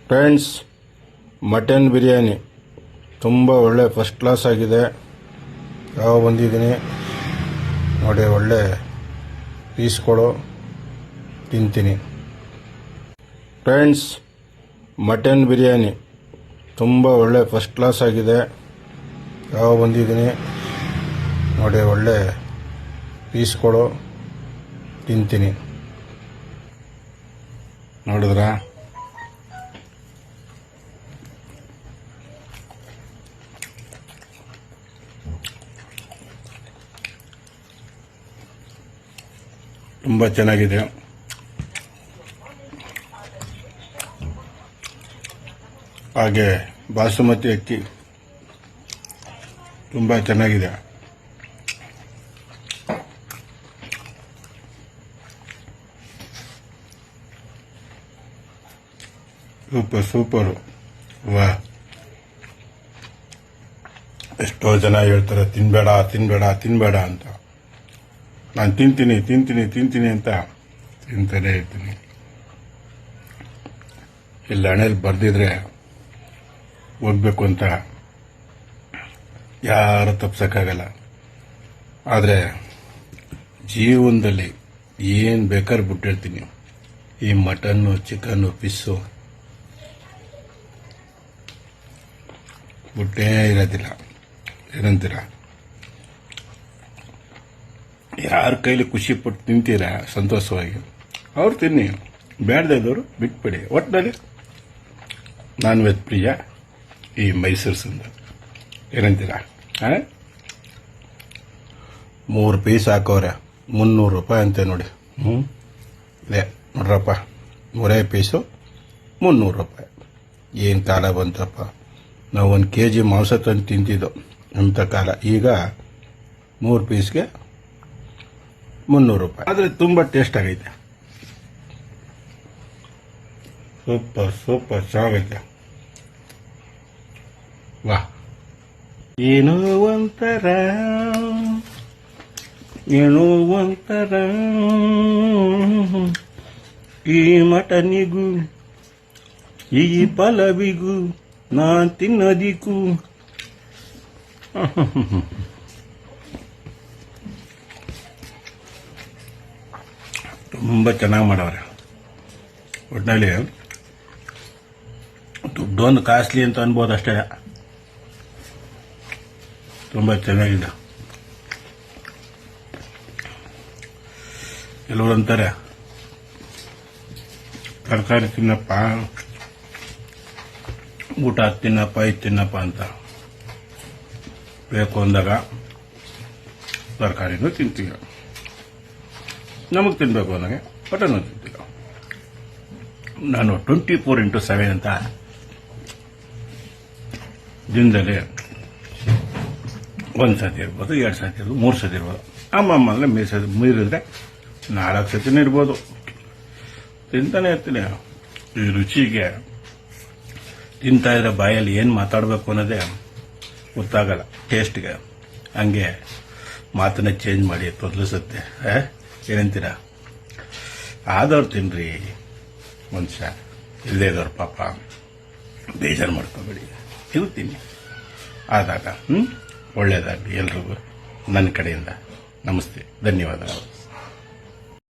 Friends, mutton biryani ತುಂಬ ಒಳ್ಳೆ first class ಆಗಿದೆ. ಯಾವ ಬಂದಿದ್ದೀನಿ ನೋಡಿ, ಒಳ್ಳೆ ಪೀಸ್ಗಳು ತಿಂತೀನಿ. ಫ್ರೆಂಡ್ಸ್, ಮಟನ್ ಬಿರಿಯಾನಿ ತುಂಬ ಒಳ್ಳೆ ಫಸ್ಟ್ ಕ್ಲಾಸ್ ಆಗಿದೆ. ಯಾವ ಬಂದಿದ್ದೀನಿ ನೋಡಿ, ಒಳ್ಳೆ ಪೀಸ್ಗಳು ತಿಂತೀನಿ. ನೋಡಿದ್ರಾ? ತುಂಬ ಚೆನ್ನಾಗಿದೆ. ಹಾಗೆ ಬಾಸುಮತಿ ಅಕ್ಕಿ ತುಂಬ ಚೆನ್ನಾಗಿದೆ. ಸೂಪರು. ವಾ, ಎಷ್ಟೋ ಜನ ಹೇಳ್ತಾರೆ ತಿನ್ಬೇಡ ಅಂತ. ನಾನು ತಿಂತೀನಿ ಅಂತ ತಿಂತಾನೆ ಇರ್ತೀನಿ. ಇಲ್ಲ ಹಣೆಯಲ್ಲಿ ಬರ್ದಿದ್ರೆ ಹೋಗ್ಬೇಕು ಅಂತ ಯಾರು ತಪ್ಸಕ್ಕಾಗಲ್ಲ. ಆದರೆ ಜೀವನದಲ್ಲಿ ಏನು ಬೇಕಾದ್ರೂ ಬಿಟ್ಟಿರ್ತೀನಿ. ಈ ಮಟನ್ನು, ಚಿಕನ್ನು, ಫಿಶ್ಶು ಬಿಟ್ಟೇ ಇರೋದಿಲ್ಲ. ಏನಂತೀರ? ಯಾರ ಕೈಲಿ ಖುಷಿ ಪಟ್ಟು ತಿಂತೀರಾ ಸಂತೋಷವಾಗಿ ಅವ್ರು ತಿನ್ನಿ, ಬೇಡದವರು ಬಿಟ್ಬಿಡಿ. ಒಟ್ಟಿನಲ್ಲಿ ನಾನ್ ವೆಜ್ ಪ್ರಿಯ ಈ ಮೈಸೂರು ಸಂದ. ಏನಂತೀರಾ? 3 ಪೀಸ್ ಹಾಕೋರೆ 300 ರೂಪಾಯಿ ಅಂತೆ ನೋಡಿ. ನೋಡ್ರಪ್ಪ, 3 ಪೀಸು 300 ರೂಪಾಯಿ. ಏನು ಕಾಲ ಬಂತಪ್ಪ. ನಾವು 1 kg ಮಾಂಸ ತಂದು ತಿಂತಿದ್ದೋ ಅಂಥ ಕಾಲ. ಈಗ 3 ಪೀಸ್ಗೆ 300 ರೂಪಾಯಿ. ಆದರೆ ತುಂಬ ಟೇಸ್ಟ್ ಆಗೈತೆ. ಸೂಪರ್ ಚೆನ್ನಾಗೈತೆ. ವಾ, ಏನೋ ಒಂಥರ ಈ ಮಟನಿಗೂ ಈ ಪಲವಿಗೂ ನಾನ್ ತಿನ್ನೋದಿಕ್ಕೂ ತುಂಬ ಚೆನ್ನಾಗಿ ಮಾಡವ್ರೆ. ಒಟ್ಟಿನಲ್ಲಿ ದುಡ್ಡೊಂದು ಕಾಸ್ಟ್ಲಿ ಅಂತ ಅನ್ಬೋದು ಅಷ್ಟೇ. ತುಂಬ ಚೆನ್ನಾಗಿದೆ. ಕೆಲವರು ಅಂತಾರೆ ತರಕಾರಿ ತಿನ್ನಪ್ಪ, ಊಟ ತಿನ್ನಪ್ಪ, ಇದು ತಿನ್ನಪ್ಪ ಅಂತ. ಬೇಕು ಅಂದಾಗ ತರಕಾರಿನೂ ತಿಂತೀವಿ, ನಮಗೆ ತಿನ್ನಬೇಕು ಅಂದಾಗ ಮಟನ್ನು ತಿಂತೀವಿ. ನಾನು 24x7 ಅಂತ ದಿನದಲ್ಲಿ 1 ಸತಿ ಇರ್ಬೋದು, 2 ಸತಿ ಇರ್ಬೋದು, 3 ಸತಿ ಇರ್ಬೋದು. ಅಮ್ಮಲ್ಲ ಮೀರಿದ್ರೆ 4 ಸತಿನೂ ಇರ್ಬೋದು. ತಿಂತಾನೆ ಇರ್ತೀನಿ. ಈ ರುಚಿಗೆ ತಿಂತಾ ಇದ್ರೆ ಬಾಯಲ್ಲಿ ಏನು ಮಾತಾಡಬೇಕು ಅನ್ನೋದೇ ಗೊತ್ತಾಗಲ್ಲ. ಟೇಸ್ಟ್ಗೆ ಹಂಗೆ ಮಾತನ್ನ ಚೇಂಜ್ ಮಾಡಿ ತೊದಲಿಸುತ್ತೆ. ಏನಂತೀರ? ಆದವ್ರು ತಿನ್ರಿ, ಮನುಷ್ಯ ಇಲ್ಲದೇ ಇದ್ದವ್ರು ಪಾಪ ಬೇಜಾರು ಮಾಡ್ಕೋಬೇಡಿ. ಇರ್ತೀನಿ ಆದಾಗ ಒಳ್ಳೆಯದಾಗಲಿ ಎಲ್ರಿಗೂ. ನನ್ನ ಕಡೆಯಿಂದ ನಮಸ್ತೆ, ಧನ್ಯವಾದಗಳು.